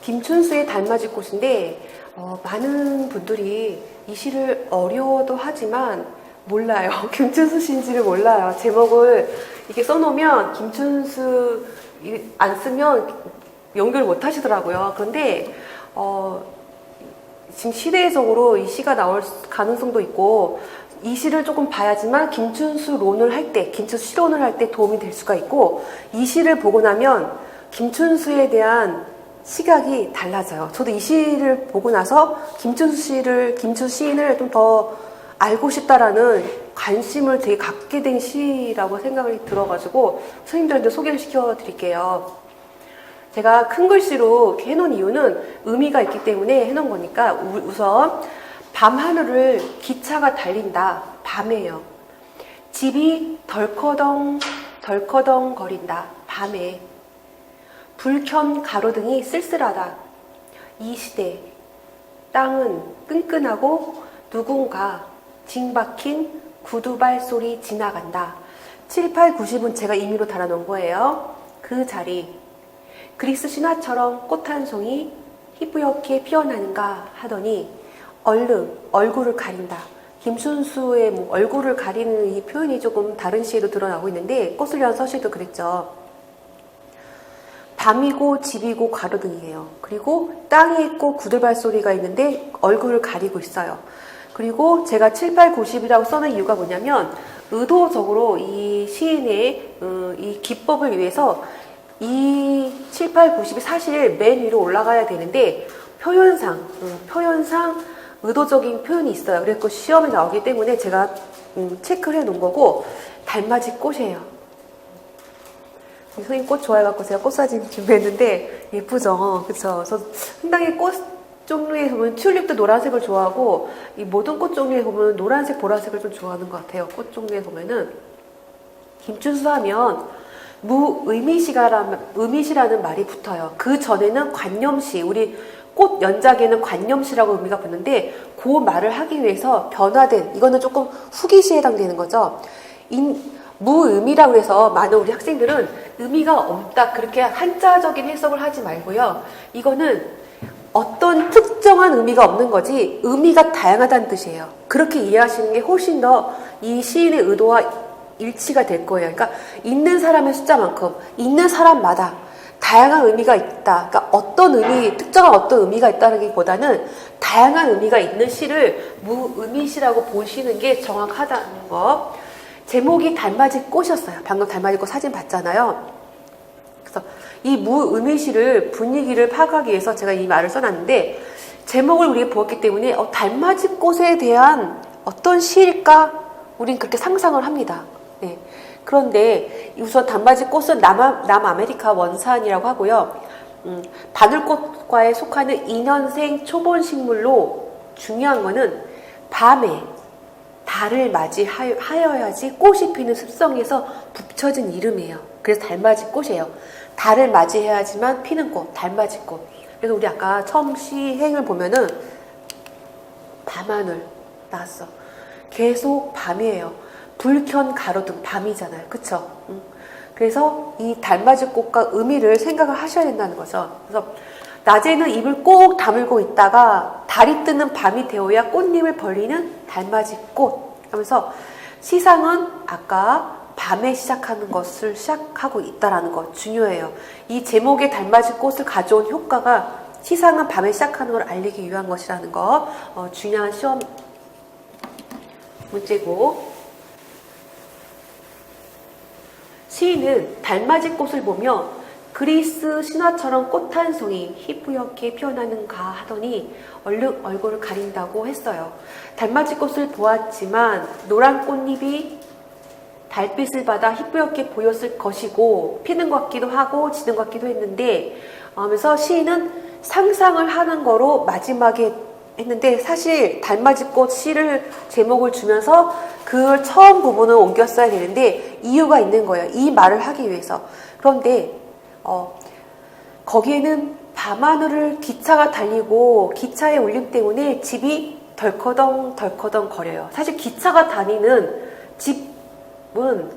김춘수의 달맞이 꽃인데 많은 분들이 이 시를 어려워도 하지만 몰라요. 김춘수 시인지를 몰라요. 제목을 이렇게 써놓으면 김춘수 안 쓰면 연결 못 하시더라고요. 그런데 지금 시대적으로 이 시가 나올 가능성도 있고 이 시를 조금 봐야지만 김춘수론을 할 때, 김춘수 시론을 할 때 도움이 될 수가 있고 이 시를 보고 나면 김춘수에 대한 시각이 달라져요. 저도 이 시를 보고 나서 김춘수 시인을 좀 더 알고 싶다라는 관심을 되게 갖게 된 시라고 생각이 들어가지고 선생님들한테 소개를 시켜드릴게요. 제가 큰 글씨로 이렇게 해놓은 이유는 의미가 있기 때문에 해놓은 거니까 우선 밤하늘을 기차가 달린다. 밤에요. 집이 덜커덩 덜커덩 거린다. 밤에. 불켠 가로등이 쓸쓸하다. 이 시대 땅은 끈끈하고 누군가 징박힌 구두발 소리 지나간다. 7, 8, 90은 제가 임의로 달아놓은 거예요. 그 자리 그리스 신화처럼 꽃 한 송이 희뿌옇게 피어나는가 하더니 얼른 얼굴을 가린다. 김춘수의 얼굴을 가리는 이 표현이 조금 다른 시에도 드러나고 있는데 꽃을 위한 서시도 그랬죠. 밤이고 집이고 가로등이에요. 그리고 땅이 있고 구들발 소리가 있는데 얼굴을 가리고 있어요. 그리고 제가 7, 8, 90이라고 써놓은 이유가 뭐냐면 의도적으로 이 시인의 이 기법을 위해서 이 7, 8, 90이 사실 맨 위로 올라가야 되는데 표현상 의도적인 표현이 있어요. 그래서 시험에 나오기 때문에 제가 체크를 해 놓은 거고 달맞이 꽃이에요. 선생님 꽃 좋아해갖고 제가 꽃사진 준비했는데 예쁘죠? 그쵸? 저 상당히 꽃 종류에 보면 튤립도 노란색을 좋아하고 이 모든 꽃 종류에 보면 노란색, 보라색을 좀 좋아하는 것 같아요. 꽃 종류에 보면은 김춘수 하면 의미시라는 말이 붙어요. 그 전에는 관념시, 우리 꽃 연작에는 관념시라고 의미가 붙는데 그 말을 하기 위해서 변화된, 이거는 조금 후기시에 해당되는 거죠. 무의미라고 해서 많은 우리 학생들은 의미가 없다 그렇게 한자적인 해석을 하지 말고요. 이거는 어떤 특정한 의미가 없는 거지 의미가 다양하다는 뜻이에요. 그렇게 이해하시는 게 훨씬 더 이 시인의 의도와 일치가 될 거예요. 그러니까 있는 사람의 숫자만큼 있는 사람마다 다양한 의미가 있다. 그러니까 특정한 어떤 의미가 있다기보다는 다양한 의미가 있는 시를 무의미시라고 보시는 게 정확하다는 거. 제목이 달맞이 꽃이었어요. 방금 달맞이 꽃 사진 봤잖아요. 그래서 이 무의미시를 분위기를 파악하기 위해서 제가 이 말을 써놨는데 제목을 우리가 보았기 때문에 달맞이 꽃에 대한 어떤 시일까? 우린 그렇게 상상을 합니다. 네. 그런데 우선 달맞이 꽃은 남아메리카 원산이라고 하고요. 바늘꽃과에 속하는 2년생 초본 식물로 중요한 거는 밤에 달을 맞이하여야지 꽃이 피는 습성에서 붙여진 이름이에요. 그래서 달맞이 꽃이에요. 달을 맞이해야지만 피는 꽃, 달맞이 꽃. 그래서 우리 아까 처음 시행을 보면은 밤하늘 나왔어. 계속 밤이에요. 불켠 가로등 밤이잖아요. 그쵸? 그래서 이 달맞이 꽃과 의미를 생각을 하셔야 된다는 거죠. 그래서 낮에는 입을 꼭 다물고 있다가 달이 뜨는 밤이 되어야 꽃잎을 벌리는 달맞이 꽃 하면서 시상은 아까 밤에 시작하는 것을 시작하고 있다라는 것 중요해요. 이 제목의 달맞이 꽃을 가져온 효과가 시상은 밤에 시작하는 걸 알리기 위한 것이라는 거 중요한 시험 문제고 시인은 달맞이 꽃을 보며 그리스 신화처럼 꽃 한 송이 희뿌옇게 피어나는가 하더니 얼른 얼굴을 가린다고 했어요. 달맞이 꽃을 보았지만 노란 꽃잎이 달빛을 받아 희뿌옇게 보였을 것이고 피는 것 같기도 하고 지는 것 같기도 했는데 하면서 시인은 상상을 하는 거로 마지막에 했는데 사실 달맞이 꽃 시를 제목을 주면서 그 처음 부분을 옮겼어야 되는데 이유가 있는 거예요. 이 말을 하기 위해서. 그런데 거기에는 밤하늘을 기차가 달리고 기차의 울림 때문에 집이 덜커덩 덜커덩 거려요. 사실 기차가 다니는 집은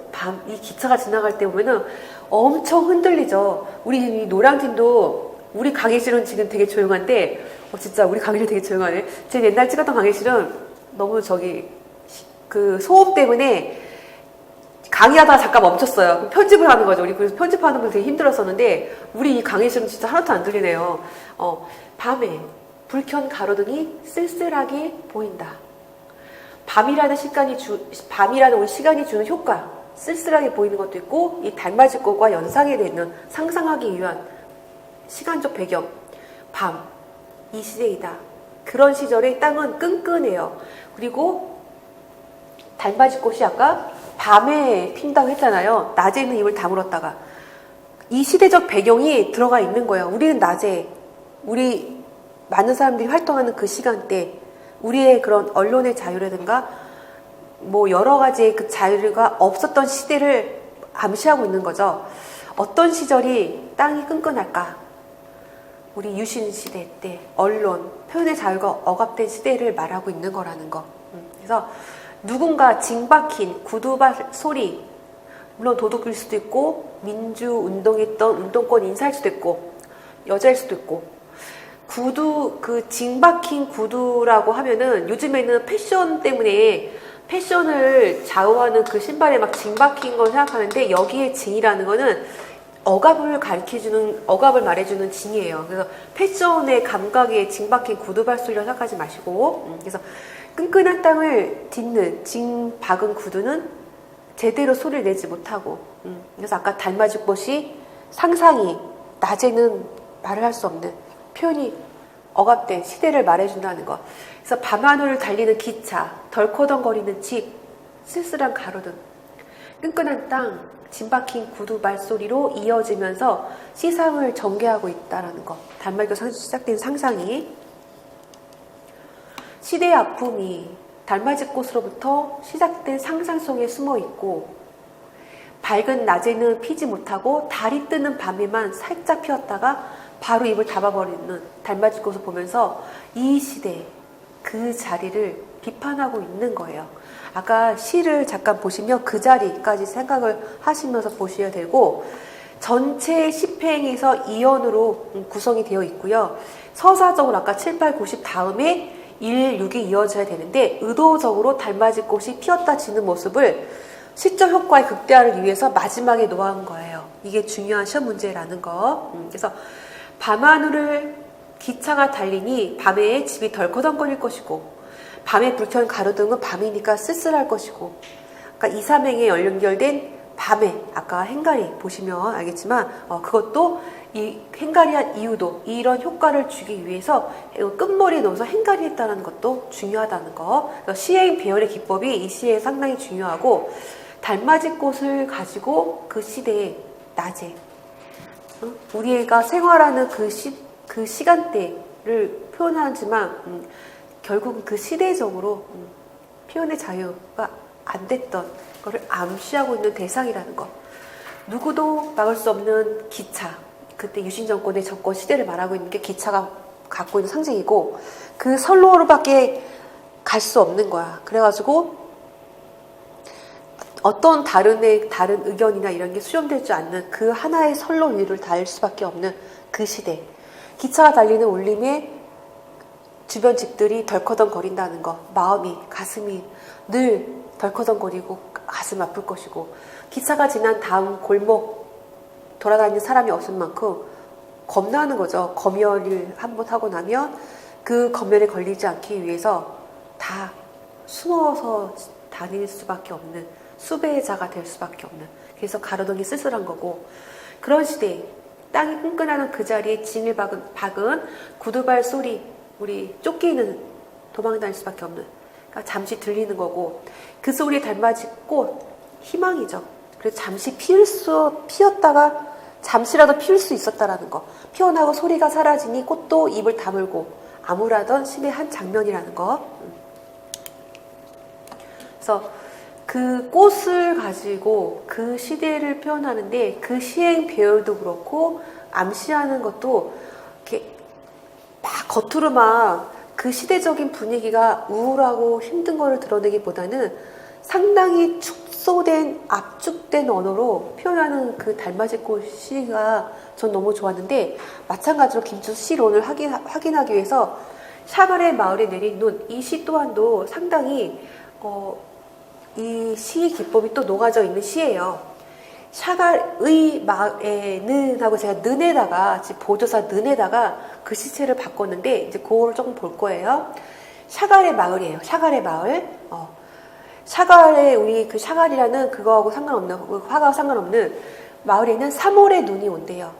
이 기차가 지나갈 때 보면은 엄청 흔들리죠. 우리 이 노량진도 우리 강의실은 지금 되게 조용한데, 진짜 우리 강의실 되게 조용하네. 제 옛날 찍었던 강의실은 너무 그 소음 때문에 강의하다가 잠깐 멈췄어요. 편집을 하는 거죠. 우리 그래서 편집하는 건 되게 힘들었었는데, 우리 이 강의실은 진짜 하나도 안 들리네요. 밤에 불켠 가로등이 쓸쓸하게 보인다. 밤이라는 우리 시간이 주는 효과, 쓸쓸하게 보이는 것도 있고, 이 달맞이 꽃과 연상이 되는 상상하기 위한 시간적 배경, 밤, 이 시대이다. 그런 시절에 땅은 끈끈해요. 그리고 달맞이 꽃이 아까 밤에 핀다고 했잖아요. 낮에는 입을 다물었다가. 이 시대적 배경이 들어가 있는 거예요. 우리는 낮에, 우리 많은 사람들이 활동하는 그 시간대, 우리의 그런 언론의 자유라든가 뭐 여러 가지의 그 자유가 없었던 시대를 암시하고 있는 거죠. 어떤 시절이 땅이 끈끈할까? 우리 유신 시대 때 언론, 표현의 자유가 억압된 시대를 말하고 있는 거라는 거. 그래서 누군가 징박힌 구두발 소리, 물론 도둑일 수도 있고 민주운동했던 운동권 인사일 수도 있고 여자일 수도 있고, 그 징박힌 구두라고 하면은 요즘에는 패션 때문에 패션을 좌우하는 그 신발에 막 징박힌 걸 생각하는데, 여기에 징이라는 거는 억압을 억압을 말해주는 징이에요. 그래서 패션의 감각에 징박힌 구두발 소리를 생각하지 마시고, 그래서 끈끈한 땅을 딛는 징 박은 구두는 제대로 소리를 내지 못하고, 그래서 아까 달맞이 꽃이 상상이 낮에는 말을 할 수 없는 표현이 억압된 시대를 말해준다는 거. 그래서 밤하늘을 달리는 기차, 덜커덩거리는 집, 쓸쓸한 가로등, 끈끈한 땅, 진박힌 구두 발소리로 이어지면서 시상을 전개하고 있다는 거. 달맞이로 시작된 상상이, 시대의 아픔이 달맞이꽃으로부터 시작된 상상 속에 숨어 있고, 밝은 낮에는 피지 못하고 달이 뜨는 밤에만 살짝 피었다가 바로 입을 닫아버리는 달맞이꽃을 보면서 이 시대, 그 자리를 비판하고 있는 거예요. 아까 시를 잠깐 보시면 그 자리까지 생각을 하시면서 보셔야 되고, 전체 시팽에서 2연으로 구성이 되어 있고요. 서사적으로 아까 7, 8, 90 다음에 1, 6이 이어져야 되는데, 의도적으로 달맞이꽃이 피었다 지는 모습을 시적 효과의 극대화를 위해서 마지막에 놓아온 거예요. 이게 중요한 시험 문제라는 거. 그래서 밤하늘을 기차가 달리니 밤에 집이 덜커덩거릴 것이고, 밤에 불켠 가로등은 밤이니까 쓸쓸할 것이고, 그러니까 2, 3행에 연결된 밤에, 아까 행가리 보시면 알겠지만 그것도 이 행가리한 이유도 이런 효과를 주기 위해서 끝머리에 넣어서 행가리 했다는 것도 중요하다는 거. 시행 배열의 기법이 이 시에 상당히 중요하고, 달맞이꽃을 가지고 그 시대에 낮에 우리가 생활하는 그 시간대를 표현하지만 결국은 그 시대적으로 표현의 자유가 안 됐던 것을 암시하고 있는 대상이라는 것. 누구도 막을 수 없는 기차, 그때 유신 정권의 정권 시대를 말하고 있는 게 기차가 갖고 있는 상징이고, 그 선로로밖에 갈 수 없는 거야. 그래가지고 어떤 다른 의견이나 이런 게 수렴되지 않는 그 하나의 선로 위를 달 수밖에 없는 그 시대. 기차가 달리는 울림에 주변 집들이 덜커덩거린다는 거. 마음이, 가슴이 늘 덜커덩거리고 가슴 아플 것이고, 기차가 지난 다음 골목 돌아다니는 사람이 없을 만큼 겁나는 거죠. 검열을 한번 하고 나면 그 검열에 걸리지 않기 위해서 다 숨어서 다닐 수밖에 없는, 수배자가 될 수밖에 없는, 그래서 가로등이 쓸쓸한 거고, 그런 시대에 땅이 끈끈하는 그 자리에 징을 박은 구두발 소리, 우리 쫓기는 도망다닐 수밖에 없는, 그러니까 잠시 들리는 거고, 그 소리에 달맞이 꽃, 희망이죠. 그래서 잠시 피었다가 잠시라도 피울 수 있었다라는 거. 피어나고 소리가 사라지니 꽃도 입을 다물고 암울하던 시대의 한 장면이라는 거. 그래서 그 꽃을 가지고 그 시대를 표현하는데, 그 시행 배열도 그렇고 암시하는 것도 이렇게 막 겉으로 막 그 시대적인 분위기가 우울하고 힘든 거를 드러내기보다는 상당히 축소된, 압축된 언어로 표현하는 그 달맞이꽃 시가 전 너무 좋았는데, 마찬가지로 김춘수 시론을 확인하기 위해서 샤갈의 마을에 내린 눈, 이 시 또한도 상당히 이 시의 기법이 또 녹아져 있는 시예요. 샤갈의 마을에는 하고 제가 는에다가 보조사 는에다가 그 시체를 바꿨는데 이제 그거를 조금 볼 거예요. 샤갈의 마을이에요. 샤갈의 마을. 샤갈의 우리 그 샤갈이라는 그거하고 상관없는, 화가와 상관없는 마을에는 3월에 눈이 온대요.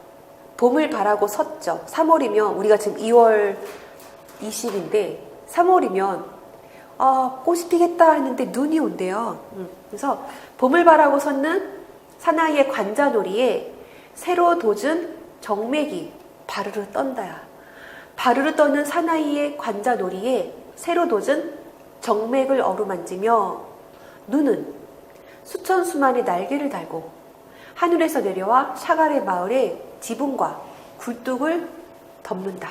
봄을 바라고 섰죠. 3월이면 우리가 지금 2월 20인데 3월이면 꽃이 피겠다 했는데 눈이 온대요. 그래서 봄을 바라고 섰는 사나이의 관자놀이에 새로 돋은 정맥이 바르르 떤다야. 바르르 떠는 사나이의 관자놀이에 새로 돋은 정맥을 어루만지며 눈은 수천 수만의 날개를 달고 하늘에서 내려와 샤갈의 마을의 지붕과 굴뚝을 덮는다.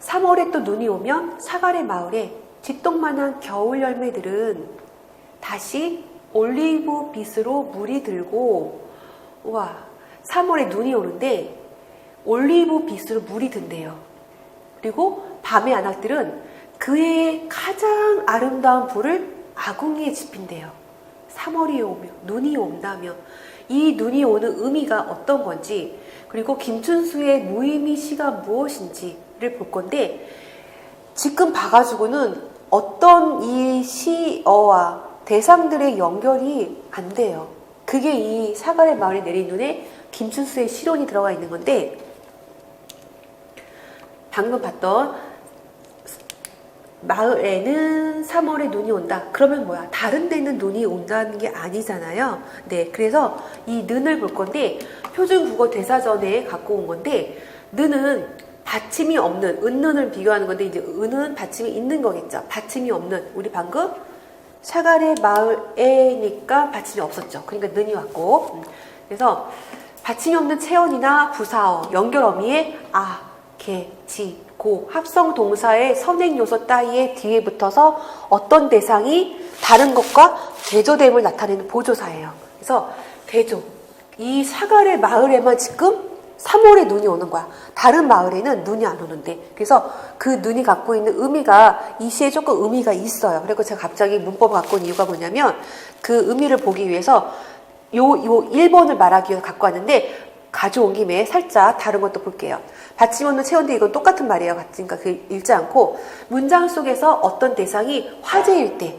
3월에 또 눈이 오면 샤갈의 마을에 쥐똥만한 겨울 열매들은 다시 올리브 빛으로 물이 들고, 와, 3월에 눈이 오는데 올리브 빛으로 물이 든대요. 그리고 밤의 안악들은 그의 가장 아름다운 불을 아궁이에 지핀대요. 3월이 오면, 눈이 온다면 이 눈이 오는 의미가 어떤 건지, 그리고 김춘수의 무의미 시가 무엇인지를 볼 건데, 지금 봐가지고는 어떤 이 시어와 대상들의 연결이 안 돼요. 그게 이 샤갈의 마을에 내린 눈에 김춘수의 시론이 들어가 있는 건데, 방금 봤던 마을에는 3월에 눈이 온다. 그러면 뭐야? 다른 데는 눈이 온다는 게 아니잖아요. 네, 그래서 이 는을 볼 건데, 표준국어 대사전에 갖고 온 건데, 는은 받침이 없는, 은는을 비교하는 건데, 이제 은은 받침이 있는 거겠죠. 받침이 없는, 우리 방금 샤갈의 마을에니까 받침이 없었죠. 그러니까 는이 왔고, 그래서 받침이 없는 체언이나 부사어, 연결 어미에 아, 개, 지, 고 합성 동사의 선행 요소 따위에 뒤에 붙어서 어떤 대상이 다른 것과 대조됨을 나타내는 보조사예요. 그래서 대조, 이 샤갈의 마을에만 지금 3월에 눈이 오는 거야. 다른 마을에는 눈이 안 오는데, 그래서 그 눈이 갖고 있는 의미가 이 시에 조금 의미가 있어요. 그리고 제가 갑자기 문법을 갖고 온 이유가 뭐냐면, 그 의미를 보기 위해서 요 1번을 말하기 위해서 갖고 왔는데, 가져온 김에 살짝 다른 것도 볼게요. 받침 없는 체온데 이건 똑같은 말이에요. 그러니까 그 읽지 않고, 문장 속에서 어떤 대상이 화제일 때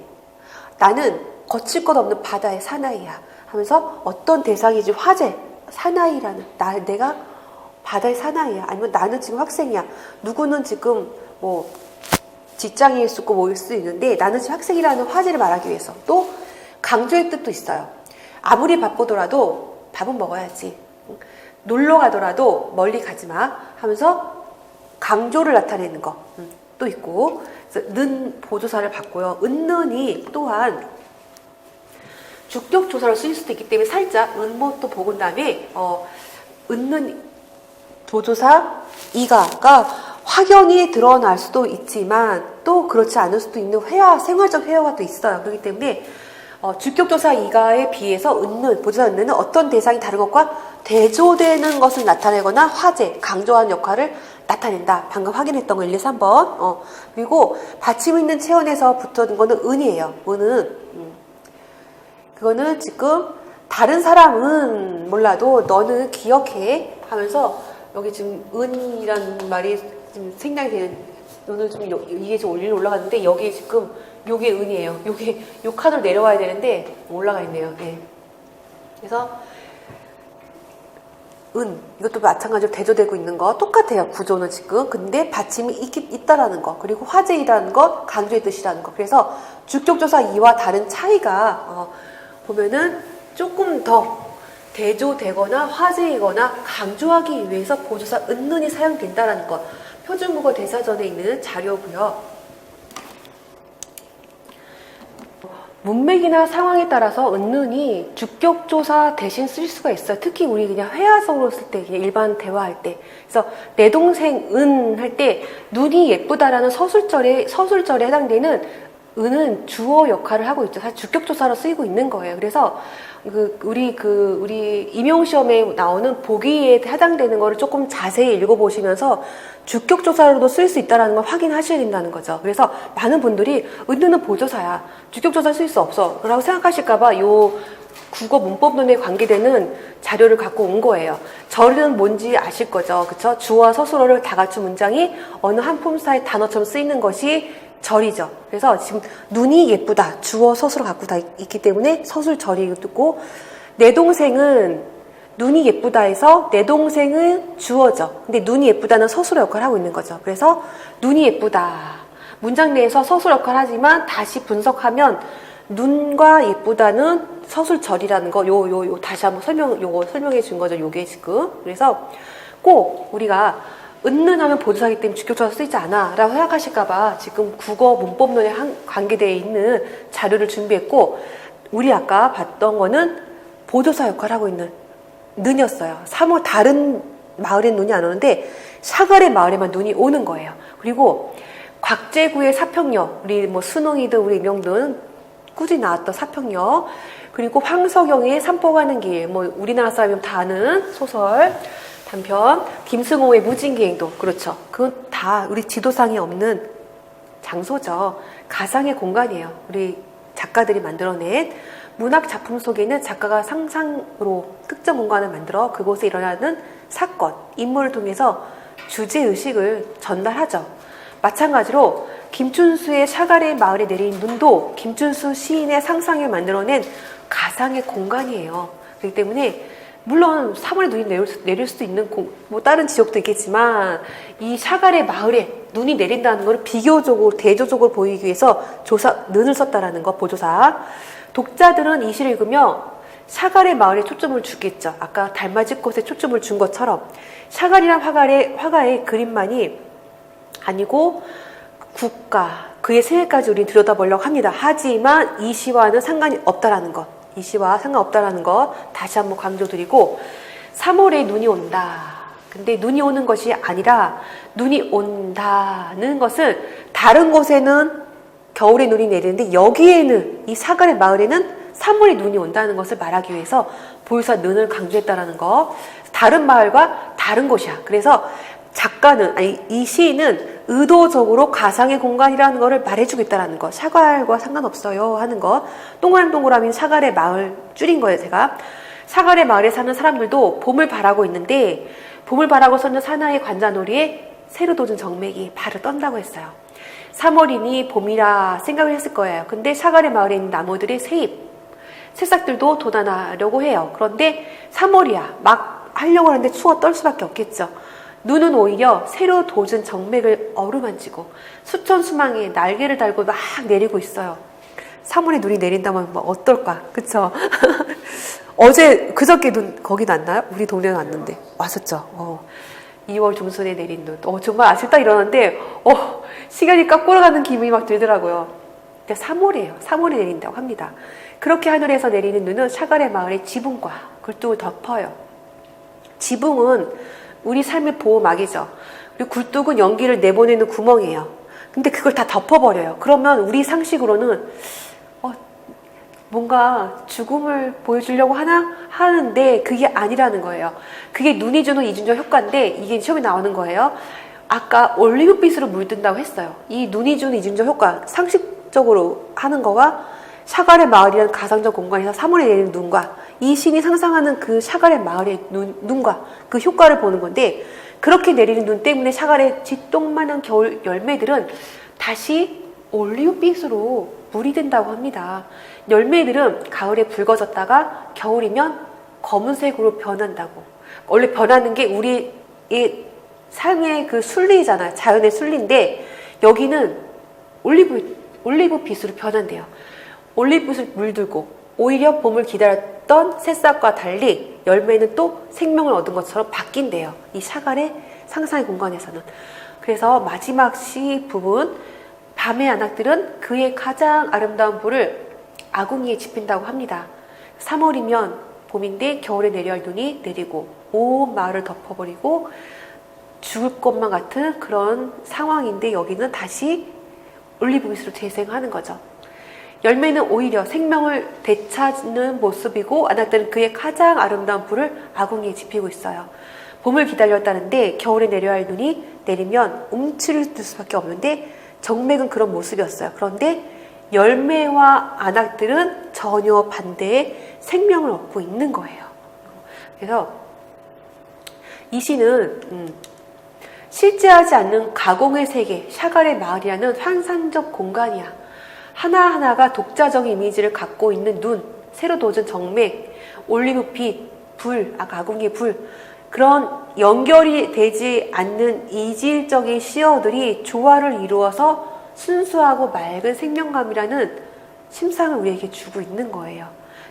나는 거칠 것 없는 바다의 사나이야 하면서 어떤 대상이지 화제, 사나이라는, 내가 바다의 사나이야, 아니면 나는 지금 학생이야, 누구는 지금 뭐 직장일 수 있고 뭐일 수 있는데 나는 지금 학생이라는 화제를 말하기 위해서, 또 강조의 뜻도 있어요. 아무리 바쁘더라도 밥은 먹어야지, 놀러 가더라도 멀리 가지 마 하면서 강조를 나타내는 거 또 있고, 그래서 는 보조사를 봤고요. 은는이 또한 주격 조사로 쓰일 수도 있기 때문에 살짝 은모 또 보고 다음에 은는 보조사 이가가 확연히 드러날 수도 있지만 또 그렇지 않을 수도 있는 생활적 회화가 또 있어요. 그렇기 때문에 주격조사 이가에 비해서 은는, 보조사 은는은 어떤 대상이 다른 것과 대조되는 것을 나타내거나 화제, 강조하는 역할을 나타낸다. 방금 확인했던 거 1, 2, 3번. 그리고 받침 있는 체온에서 붙은 거는 은이에요. 은은 그거는 지금 다른 사람은 몰라도 너는 기억해 하면서, 여기 지금 은이라는 말이 지금 생략이 되는, 오늘 좀 이게 좀 올라갔는데 여기 지금 요게 은이에요. 요게 요 칸으로 내려와야 되는데 올라가 있네요. 네. 그래서 이것도 마찬가지로 대조되고 있는 거 똑같아요. 구조는 지금. 근데 받침이 있다라는 거, 그리고 화제이라는 거, 강조의 뜻이라는 거. 그래서 주격조사 이와 다른 차이가 보면은 조금 더 대조되거나 화제이거나 강조하기 위해서 보조사 은는이 사용된다라는 것. 표준국어 대사전에 있는 자료고요. 문맥이나 상황에 따라서 은는이 주격조사 대신 쓸 수가 있어요. 특히 우리 그냥 회화적으로 쓸 때, 그냥 일반 대화할 때. 그래서 내 동생 은 할 때 눈이 예쁘다라는 서술절에 해당되는 은은 주어 역할을 하고 있죠. 사실 주격조사로 쓰이고 있는 거예요. 그래서 우리 임용 시험에 나오는 보기에 해당되는 거를 조금 자세히 읽어보시면서 주격조사로도 쓸 수 있다는 걸 확인하셔야 된다는 거죠. 그래서 많은 분들이 은는 보조사야, 주격조사 쓸 수 없어 라고 생각하실까봐 요 국어 문법론에 관계되는 자료를 갖고 온 거예요. 절은 뭔지 아실 거죠. 그쵸? 주어와 서술어를 다 갖춘 문장이 어느 한 품사의 단어처럼 쓰이는 것이 절이죠. 그래서 지금 눈이 예쁘다, 주어 서술어 갖고 다 있기 때문에 서술절이 있고, 내 동생은 눈이 예쁘다에서 내 동생은 주어죠. 근데 눈이 예쁘다는 서술어 역할을 하고 있는 거죠. 그래서 눈이 예쁘다, 문장 내에서 서술어 역할을 하지만 다시 분석하면 눈과 예쁘다는 서술절이라는 거, 다시 한번 설명해 준 거죠. 요게 지금. 그래서 꼭 우리가 은는 하면 보조사기 때문에 주격조사 쓰이지 않아 라고 생각하실까봐 지금 국어 문법론에 관계되어 있는 자료를 준비했고, 우리 아까 봤던 거는 보조사 역할을 하고 있는 는이었어요. 3월 다른 마을엔 눈이 안 오는데 샤갈의 마을에만 눈이 오는 거예요. 그리고 곽제구의 사평역, 우리 뭐 순홍이든 우리 임영든 꾸준히 나왔던 사평역, 그리고 황석영의 산보 가는 길, 뭐 우리나라 사람이면 다 아는 소설 단편, 김승호의 무진기행도, 그렇죠. 그건 다 우리 지도상에 없는 장소죠. 가상의 공간이에요. 우리 작가들이 만들어낸 문학 작품 속에는 작가가 상상으로 특정 공간을 만들어 그곳에 일어나는 사건, 인물을 통해서 주제의식을 전달하죠. 마찬가지로 김춘수의 샤갈의 마을에 내린 눈도 김춘수 시인의 상상을 만들어낸 가상의 공간이에요. 그렇기 때문에 물론 3월에 눈이 내릴 수도 있는 뭐 다른 지역도 있겠지만, 이 샤갈의 마을에 눈이 내린다는 것을 비교적으로 대조적으로 보이기 위해서 는을 썼다라는 거, 보조사. 독자들은 이 시를 읽으며 샤갈의 마을에 초점을 주겠죠. 아까 달맞이 꽃에 초점을 준 것처럼 샤갈이란 화가의 그림만이 아니고 국가, 그의 생애까지 우리는 들여다보려고 합니다. 하지만 이 시와는 상관이 없다라는 것, 이 시와 상관없다라는 것 다시 한번 강조드리고, 3월에 눈이 온다. 근데 눈이 오는 것이 아니라 눈이 온다는 것은 다른 곳에는 겨울에 눈이 내리는데 여기에는, 이 샤갈의 마을에는 3월에 눈이 온다는 것을 말하기 위해서 보유사 는을 강조했다라는 거. 다른 마을과 다른 곳이야. 그래서 작가는, 이 시인은 의도적으로 가상의 공간이라는 것을 말해주겠다라는 거. 샤갈과 상관없어요 하는 거. 동그라미는 샤갈의 마을 줄인 거예요, 제가. 샤갈의 마을에 사는 사람들도 봄을 바라고 있는데, 봄을 바라고 서는 사나이 관자놀이에 새로 돋은 정맥이 발을 떤다고 했어요. 3월이니 봄이라 생각을 했을 거예요. 근데 샤갈의 마을에 있는 나무들의 새싹들도 돋아나려고 해요. 그런데 3월이야. 막 하려고 하는데 추워 떨 수밖에 없겠죠. 눈은 오히려 새로 돋은 정맥을 어루만지고 수천 수망에 날개를 달고 막 내리고 있어요. 3월에 눈이 내린다면 뭐 어떨까? 그쵸? 어제 그저께 눈 거기 났나요? 우리 동네는 왔는데 왔었죠. 2월 중순에 내린 눈. 정말 아쉽다 이러는데 시간이 거꾸로 가는 기분이 막 들더라고요. 근데 3월이에요. 3월에 내린다고 합니다. 그렇게 하늘에서 내리는 눈은 샤갈의 마을의 지붕과 굴뚝을 덮어요. 지붕은 우리 삶의 보호막이죠. 그리고 굴뚝은 연기를 내보내는 구멍이에요. 근데 그걸 다 덮어버려요. 그러면 우리 상식으로는 뭔가 죽음을 보여주려고 하는데 그게 아니라는 거예요. 그게 눈이 주는 이중적 효과인데 이게 시험에 나오는 거예요. 아까 올리브빛으로 물든다고 했어요. 이 눈이 주는 이중적 효과, 상식적으로 하는 거와 샤갈의 마을이라는 가상적 공간에서 3월에 내리는 눈과 이 신이 상상하는 그 샤갈의 마을의 눈과 그 효과를 보는 건데, 그렇게 내리는 눈 때문에 샤갈의 쥐똥만한 겨울 열매들은 다시 올리브빛으로 물이 된다고 합니다. 열매들은 가을에 붉어졌다가 겨울이면 검은색으로 변한다고. 원래 변하는 게 우리의 삶의 그 순리잖아요. 자연의 순리인데 여기는 올리브빛으로 변한대요. 올리브빛을 물들고 오히려 봄을 기다렸던 새싹과 달리 열매는 또 생명을 얻은 것처럼 바뀐대요. 이 샤갈의 상상의 공간에서는. 그래서 마지막 시 부분, 밤의 안악들은 그의 가장 아름다운 불을 아궁이에 지핀다고 합니다. 3월이면 봄인데 겨울에 내려야 할 눈이 내리고 온 마을을 덮어버리고 죽을 것만 같은 그런 상황인데 여기는 다시 올리브빛으로 재생하는 거죠. 열매는 오히려 생명을 되찾는 모습이고 안악들은 그의 가장 아름다운 뿔을 아궁이에 지피고 있어요. 봄을 기다렸다는데 겨울에 내려야 할 눈이 내리면 움츠릴 수밖에 없는데 정맥은 그런 모습이었어요. 그런데 열매와 안악들은 전혀 반대의 생명을 얻고 있는 거예요. 그래서 이 시는 실제하지 않는 가공의 세계, 샤갈의 마을이라는 환상적 공간이야. 하나하나가 독자적인 이미지를 갖고 있는 눈, 새로 돋은 정맥, 올리브빛, 불, 아궁이의 불, 그런 연결이 되지 않는 이질적인 시어들이 조화를 이루어서 순수하고 맑은 생명감이라는 심상을 우리에게 주고 있는 거예요.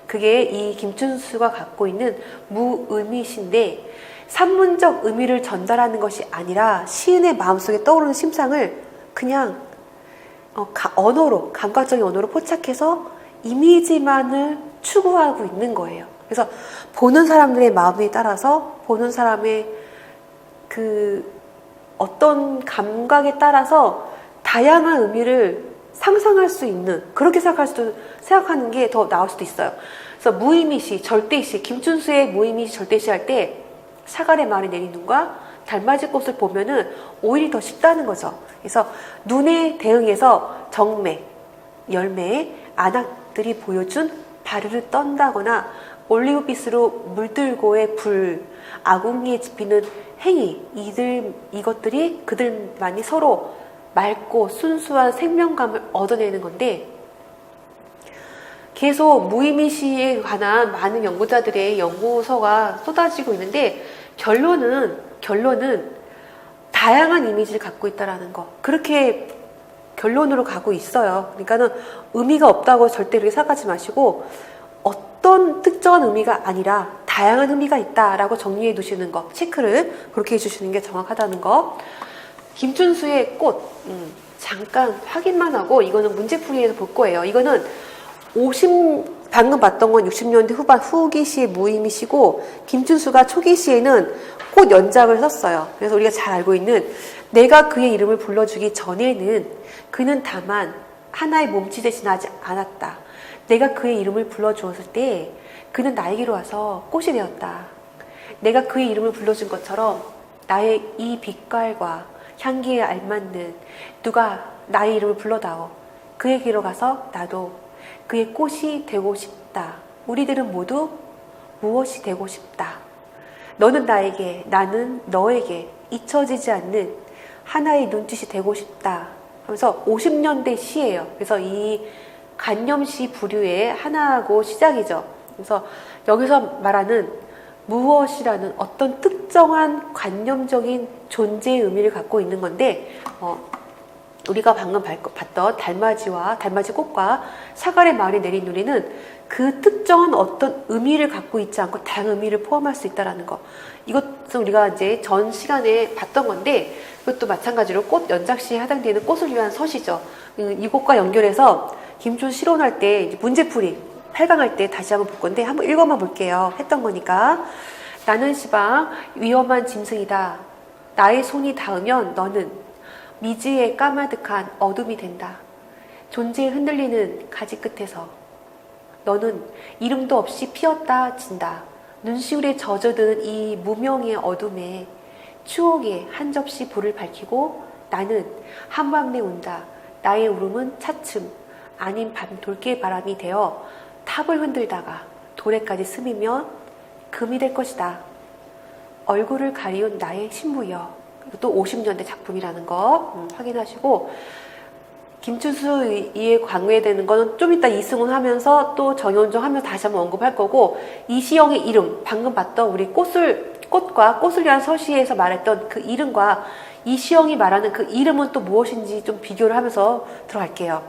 그게 이 김춘수가 갖고 있는 무의미신데 산문적 의미를 전달하는 것이 아니라 시인의 마음속에 떠오르는 심상을 그냥 언어로, 감각적인 언어로 포착해서 이미지만을 추구하고 있는 거예요. 그래서 보는 사람들의 마음에 따라서 보는 사람의 그 어떤 감각에 따라서 다양한 의미를 상상할 수 있는, 그렇게 생각하는 게 더 나을 수도 있어요. 그래서 무의미시, 절대시, 김춘수의 무의미시, 절대시 할 때 샤갈의 마을에 내린 눈과 달맞이 꽃을 보면은 오히려 더 쉽다는 거죠. 그래서 눈에 대응해서 정맥, 열매, 안악들이 보여준 바르르 떤다거나 올리브빛으로 물들고의 불, 아궁이에 집히는 행위, 이것들이 그들만이 서로 맑고 순수한 생명감을 얻어내는 건데, 계속 무의미시에 관한 많은 연구자들의 연구서가 쏟아지고 있는데 결론은 다양한 이미지를 갖고 있다라는 거, 그렇게 결론으로 가고 있어요. 그러니까는 의미가 없다고 절대 그렇게 생각하지 마시고 어떤 특정한 의미가 아니라 다양한 의미가 있다라고 정리해 두시는 거, 체크를 그렇게 해주시는 게 정확하다는 거. 김춘수의 꽃, 잠깐 확인만 하고 이거는 문제풀이에서 볼 거예요. 이거는 방금 봤던 건 60년대 후반 후기 시의 무의미시고, 김춘수가 초기 시에는 꽃 연작을 썼어요. 그래서 우리가 잘 알고 있는 내가 그의 이름을 불러주기 전에는 그는 다만 하나의 몸짓에 지나지 않았다. 내가 그의 이름을 불러주었을 때 그는 나에게로 와서 꽃이 되었다. 내가 그의 이름을 불러준 것처럼 나의 이 빛깔과 향기에 알맞는 누가 나의 이름을 불러다오. 그에게로 가서 나도 그의 꽃이 되고 싶다. 우리들은 모두 무엇이 되고 싶다. 너는 나에게, 나는 너에게 잊혀지지 않는 하나의 눈짓이 되고 싶다 하면서 50년대 시예요. 그래서 이 관념시 부류의 하나하고 시작이죠. 그래서 여기서 말하는 무엇이라는 어떤 특정한 관념적인 존재의 의미를 갖고 있는 건데, 우리가 방금 봤던 달맞이 꽃과 샤갈의 마을에 내린 눈에는 그 특정한 어떤 의미를 갖고 있지 않고 다양한 의미를 포함할 수 있다는 거. 이것은 우리가 이제 전 시간에 봤던 건데, 이것도 마찬가지로 꽃 연작시에 해당되는 꽃을 위한 서시죠. 이것과 연결해서 김춘 실론할 때 문제풀이 8강 할 때 다시 한번 볼 건데 한번 읽어만 볼게요. 했던 거니까. 나는 시방 위험한 짐승이다. 나의 손이 닿으면 너는 미지의 까마득한 어둠이 된다. 존재의 흔들리는 가지 끝에서 너는 이름도 없이 피었다 진다. 눈시울에 젖어드는 이 무명의 어둠에 추억에 한 접시 불을 밝히고 나는 한밤내 운다. 나의 울음은 차츰 아닌 밤 돌개 바람이 되어 탑을 흔들다가 도래까지 스미면 금이 될 것이다. 얼굴을 가리운 나의 신부여. 또 50년대 작품이라는 거 확인하시고, 김춘수에 관계되는 거는 좀 이따 이승훈 하면서 또 정현종 하면서 다시 한번 언급할 거고, 이시영의 이름, 방금 봤던 우리 꽃과 꽃을 위한 서시에서 말했던 그 이름과 이시영이 말하는 그 이름은 또 무엇인지 좀 비교를 하면서 들어갈게요.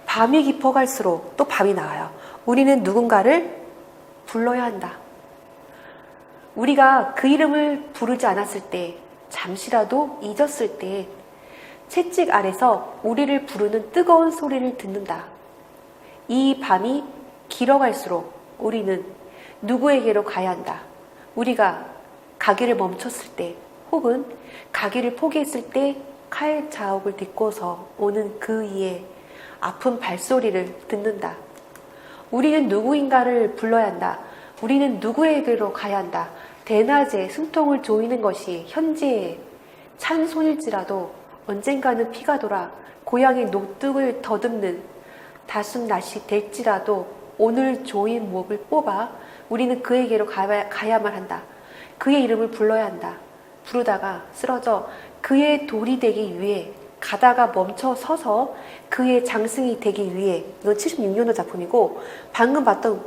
밤이 깊어갈수록 또 밤이 나와요. 우리는 누군가를 불러야 한다. 우리가 그 이름을 부르지 않았을 때, 잠시라도 잊었을 때 채찍 아래서 우리를 부르는 뜨거운 소리를 듣는다. 이 밤이 길어갈수록 우리는 누구에게로 가야 한다. 우리가 가기를 멈췄을 때 혹은 가기를 포기했을 때 칼 자욱을 딛고서 오는 그 이에 아픈 발소리를 듣는다. 우리는 누구인가를 불러야 한다. 우리는 누구에게로 가야 한다. 대낮에 숨통을 조이는 것이 현재의 찬송일지라도 언젠가는 피가 돌아 고향의 녹둑을 더듬는 다순 낮이 될지라도 오늘 조인 목을 뽑아 우리는 그에게로 가야만 한다. 그의 이름을 불러야 한다. 부르다가 쓰러져 그의 돌이 되기 위해 가다가 멈춰 서서 그의 장승이 되기 위해. 이건 76년도 작품이고 방금 봤던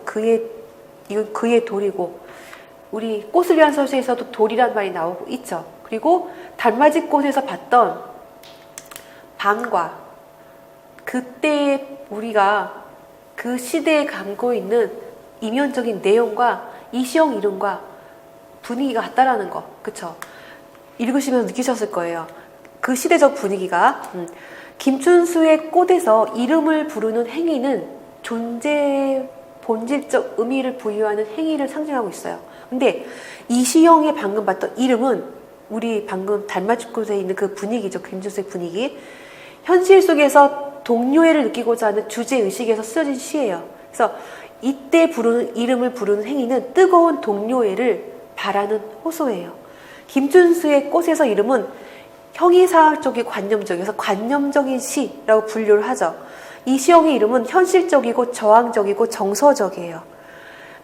이건 그의 돌이고 우리 꽃을 위한 서시에서도 돌이란 말이 나오고 있죠. 그리고 달맞이 꽃에서 봤던 방과 그때 우리가 그 시대에 담고 있는 이면적인 내용과 이시영 이름과 분위기가 같다라는 거, 그쵸? 읽으시면서 느끼셨을 거예요. 그 시대적 분위기가. 김춘수의 꽃에서 이름을 부르는 행위는 존재의 본질적 의미를 부여하는 행위를 상징하고 있어요. 근데 이시영의 방금 봤던 이름은 우리 방금 달맞이꽃에 있는 그 분위기죠. 김춘수의 분위기. 현실 속에서 동료애를 느끼고자 하는 주제의식에서 쓰여진 시예요. 그래서 이때 이름을 부르는 행위는 뜨거운 동료애를 바라는 호소예요. 김춘수의 꽃에서 이름은 형이상학적이 관념적이어서 관념적인 시라고 분류를 하죠. 이시영의 이름은 현실적이고 저항적이고 정서적이에요.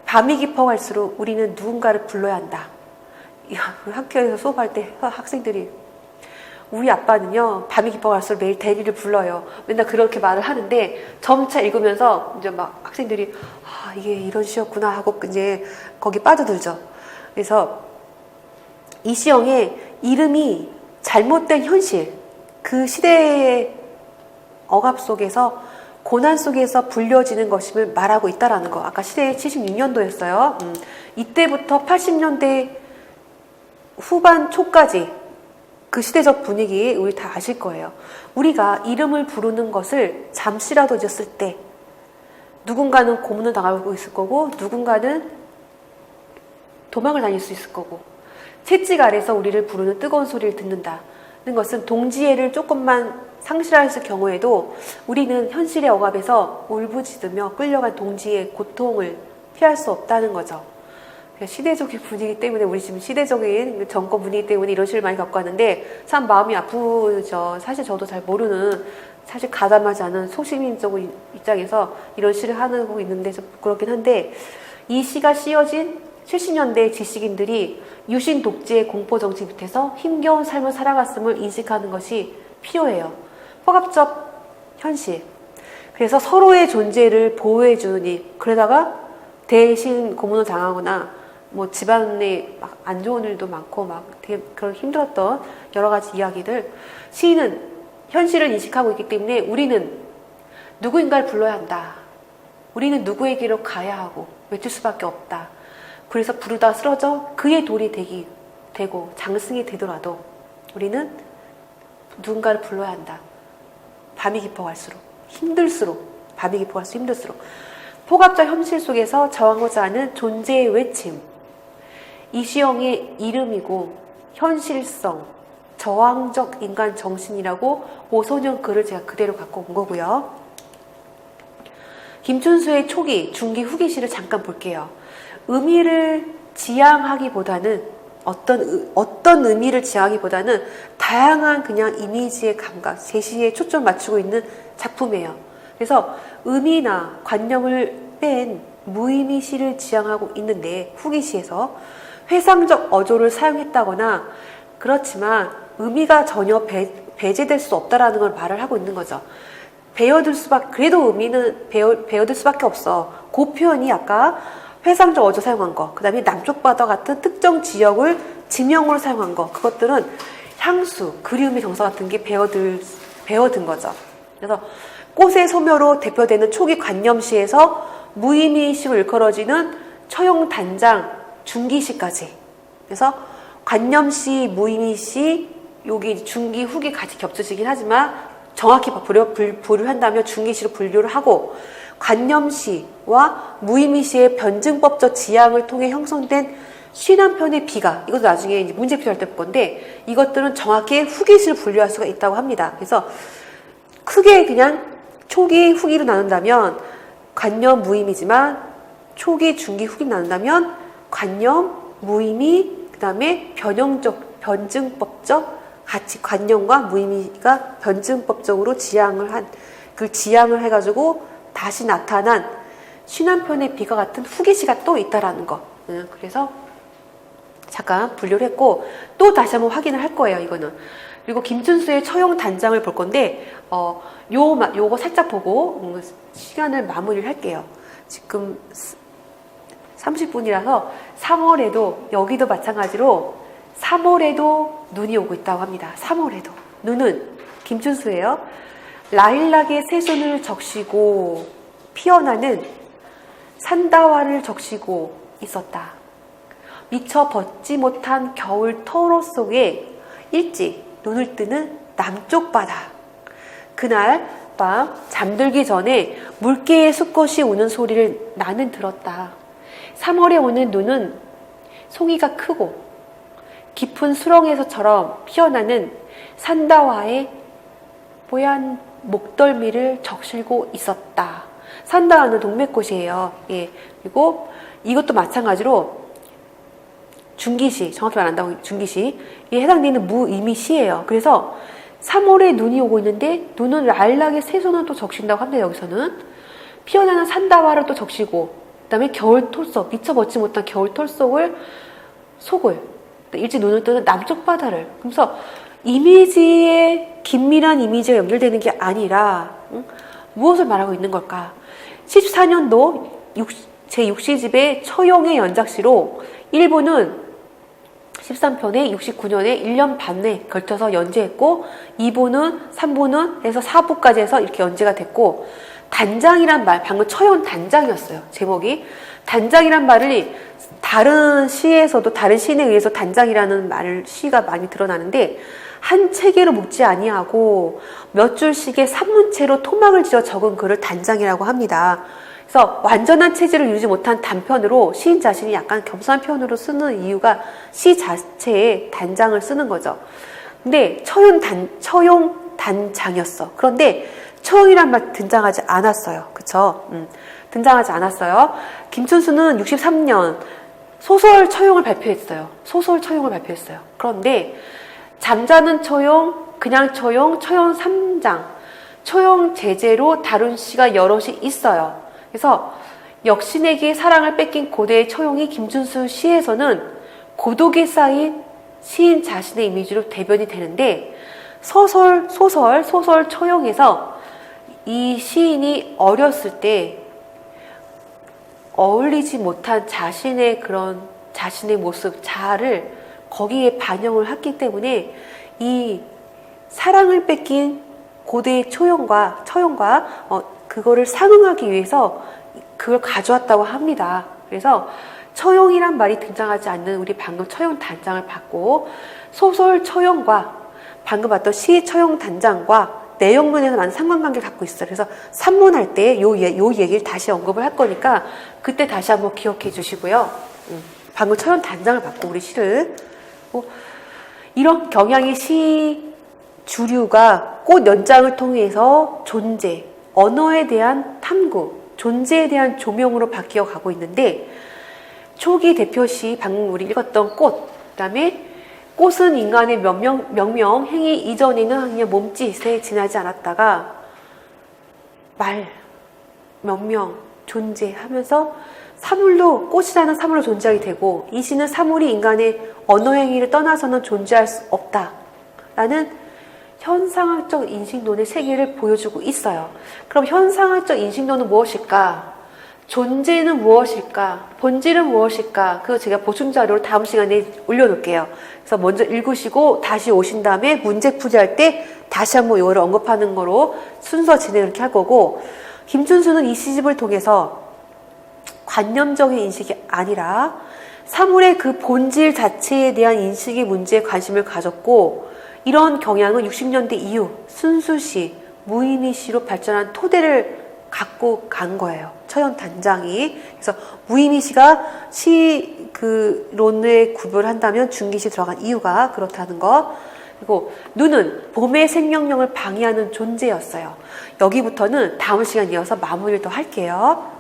밤이 깊어갈수록 우리는 누군가를 불러야 한다. 학교에서 수업할 때 학생들이 우리 아빠는요 밤이 깊어갈수록 매일 대리를 불러요. 맨날 그렇게 말을 하는데 점차 읽으면서 이제 막 학생들이 이게 이런 시였구나 하고 이제 거기 빠져들죠. 그래서 이시영의 이름이 잘못된 현실, 그 시대의 억압 속에서 고난 속에서 불려지는 것임을 말하고 있다라는 거. 아까 시대의 76년도였어요. 이때부터 80년대 후반 초까지 그 시대적 분위기 우리 다 아실 거예요. 우리가 이름을 부르는 것을 잠시라도 잊었을 때 누군가는 고문을 당하고 있을 거고 누군가는 도망을 다닐 수 있을 거고 채찍 아래서 우리를 부르는 뜨거운 소리를 듣는다는 것은 동지애를 조금만 상실했을 경우에도 우리는 현실의 억압에서 울부짖으며 끌려간 동지의 고통을 피할 수 없다는 거죠. 시대적인 분위기 때문에 우리 지금 시대적인 정권 분위기 때문에 이런 시를 많이 갖고 왔는데 참 마음이 아프죠. 사실 저도 잘 모르는 사실 가담하지 않은 소시민적 입장에서 이런 시를 하고 있는데 좀 그렇긴 한데 이 시가 씌어진 70년대 지식인들이 유신 독재의 공포 정치 밑에서 힘겨운 삶을 살아갔음을 인식하는 것이 필요해요. 포갑적 현실. 그래서 서로의 존재를 보호해주는 일. 그러다가 대신 고문을 당하거나 뭐 집안에 막 안 좋은 일도 많고 막 되게 그런 힘들었던 여러 가지 이야기들. 시인은 현실을 인식하고 있기 때문에 우리는 누구인가를 불러야 한다. 우리는 누구에게로 가야 하고 외칠 수밖에 없다. 그래서 부르다 쓰러져 그의 돌이 되고 장승이 되더라도 우리는 누군가를 불러야 한다. 밤이 깊어갈수록 힘들수록 밤이 깊어갈수록 힘들수록 포갑적 현실 속에서 저항하고자 하는 존재의 외침. 이시영의 이름이고 현실성, 저항적 인간 정신이라고 5소년 글을 제가 그대로 갖고 온 거고요. 김춘수의 초기, 중기, 후기 시를 잠깐 볼게요. 의미를 지향하기보다는 어떤 의미를 지향하기보다는 다양한 그냥 이미지의 감각, 제시에 초점 맞추고 있는 작품이에요. 그래서 의미나 관념을 뺀 무의미 시를 지향하고 있는데 후기 시에서 회상적 어조를 사용했다거나 그렇지만 의미가 전혀 배제될 수 없다라는 걸 말을 하고 있는 거죠. 그래도 의미는 배어들 수밖에 없어. 그 표현이 아까 회상적 어조 사용한 거, 그 다음에 남쪽 바다 같은 특정 지역을 지명으로 사용한 거, 그것들은 향수, 그리움의 정서 같은 게 배어든 거죠. 그래서 꽃의 소묘로 대표되는 초기 관념시에서 무의미시로 일컬어지는 처용 단장 중기시까지. 그래서 관념시, 무의미시, 여기 중기, 후기 같이 겹쳐지긴 하지만 정확히 분류한다면 중기시로 분류를 하고 관념시와 무의미시의 변증법적 지향을 통해 형성된 51편의 비가, 이것도 나중에 이제 문제표 할 때 볼 건데 이것들은 정확히 후기시를 분류할 수가 있다고 합니다. 그래서 크게 그냥 초기, 후기로 나눈다면 관념, 무의미지만 초기, 중기, 후기 나눈다면 관념, 무의미, 그 다음에 변증법적 가치, 관념과 무의미가 변증법적으로 그걸 지향을 해가지고 다시 나타난 신한편의 비가 같은 후기시가 또 있다라는 거. 그래서 잠깐 분류를 했고 또 다시 한번 확인을 할 거예요, 이거는. 그리고 김춘수의 처용 단장을 볼 건데 요거 살짝 보고 시간을 마무리를 할게요. 지금 30분이라서 3월에도 여기도 마찬가지로 3월에도 눈이 오고 있다고 합니다. 3월에도 눈은 김춘수예요. 라일락의 새순을 적시고 피어나는 산다화를 적시고 있었다. 미처 벗지 못한 겨울 토로 속에 일찍 눈을 뜨는 남쪽 바다. 그날 밤 잠들기 전에 물개의 수컷이 우는 소리를 나는 들었다. 3월에 오는 눈은 송이가 크고 깊은 수렁에서처럼 피어나는 산다화의 뽀얀 목덜미를 적시고 있었다. 산다화는 동백꽃이에요. 예. 그리고 이것도 마찬가지로 중기시, 정확히 말한다고 중기시에 해당되는 무의미 시예요. 그래서 3월에 눈이 오고 있는데 눈은 라일락의 새순을 또 적신다고 합니다. 여기서는 피어나는 산다화를 또 적시고 그 다음에 겨울 톨속, 미처 벗지 못한 겨울 톨속을 일찍 눈을 뜨는 남쪽 바다를. 그래서 이미지에 긴밀한 이미지가 연결되는 게 아니라 무엇을 말하고 있는 걸까? 14년도 제6시집의 처용의 연작시로 1부는 13편에 69년에 1년 반 내 걸쳐서 연재했고 2부는 3부는 해서 4부까지 해서 이렇게 연재가 됐고 단장이란 말, 방금 처용 단장이었어요. 제목이. 단장이란 말을 다른 시에서도 다른 시인에 의해서 단장이라는 시가 많이 드러나는데 한 체계로 묶지 아니하고 몇 줄씩의 산문체로 토막을 지어 적은 글을 단장이라고 합니다. 그래서 완전한 체질을 이루지 못한 단편으로 시인 자신이 약간 겸손한 표현으로 쓰는 이유가 시 자체에 단장을 쓰는 거죠. 근데 처용 단장이었어. 그런데 처용이란 말 등장하지 않았어요. 그쵸? 등장하지 않았어요. 김춘수는 63년 소설 처용을 발표했어요. 그런데 잠자는 처용, 그냥 처용, 처용 3장, 처용 제재로 다룬 시가 여럿이 있어요. 그래서 역신에게 사랑을 뺏긴 고대의 처용이 김춘수 시에서는 고독에 쌓인 시인 자신의 이미지로 대변이 되는데 소설 처용에서 이 시인이 어렸을 때 어울리지 못한 자신의 모습, 자아를 거기에 반영을 했기 때문에 이 사랑을 뺏긴 고대의 처용과 그거를 상응하기 위해서 그걸 가져왔다고 합니다. 그래서 처용이란 말이 등장하지 않는 우리 방금 처용 단장을 봤고 소설 처용과 방금 봤던 시 처용 단장과 내용문에서 많은 상관관계를 갖고 있어요. 그래서 산문할 때 요 얘기를 다시 언급을 할 거니까 그때 다시 한번 기억해 주시고요. 방금 처용 단장을 봤고 우리 시를 이런 경향의 시 주류가 꽃 연장을 통해서 존재, 언어에 대한 탐구, 존재에 대한 조명으로 바뀌어 가고 있는데 초기 대표시 방금 우리 읽었던 꽃, 그 다음에 꽃은 인간의 명명, 행위 이전에는 그냥 몸짓에 지나지 않았다가 명명, 존재하면서 사물로, 꽃이라는 사물로 존재하게 되고 이 시는 사물이 인간의 언어 행위를 떠나서는 존재할 수 없다라는 현상학적 인식론의 세계를 보여주고 있어요. 그럼 현상학적 인식론은 무엇일까? 존재는 무엇일까? 본질은 무엇일까? 그거 제가 보충 자료를 다음 시간에 올려놓을게요. 그래서 먼저 읽으시고 다시 오신 다음에 문제 풀이할 때 다시 한번 이거를 언급하는 거로 순서 진행을 이렇게 할 거고 김춘수는 이 시집을 통해서 관념적인 인식이 아니라 사물의 그 본질 자체에 대한 인식의 문제에 관심을 가졌고 이런 경향은 60년대 이후 순수시, 무의미시로 발전한 토대를 갖고 간 거예요. 처용 단장이. 그래서 무의미시가 시 론에 구별한다면 중기시 들어간 이유가 그렇다는 거. 그리고 눈은 봄의 생명력을 방해하는 존재였어요. 여기부터는 다음 시간 이어서 마무리를 더 할게요.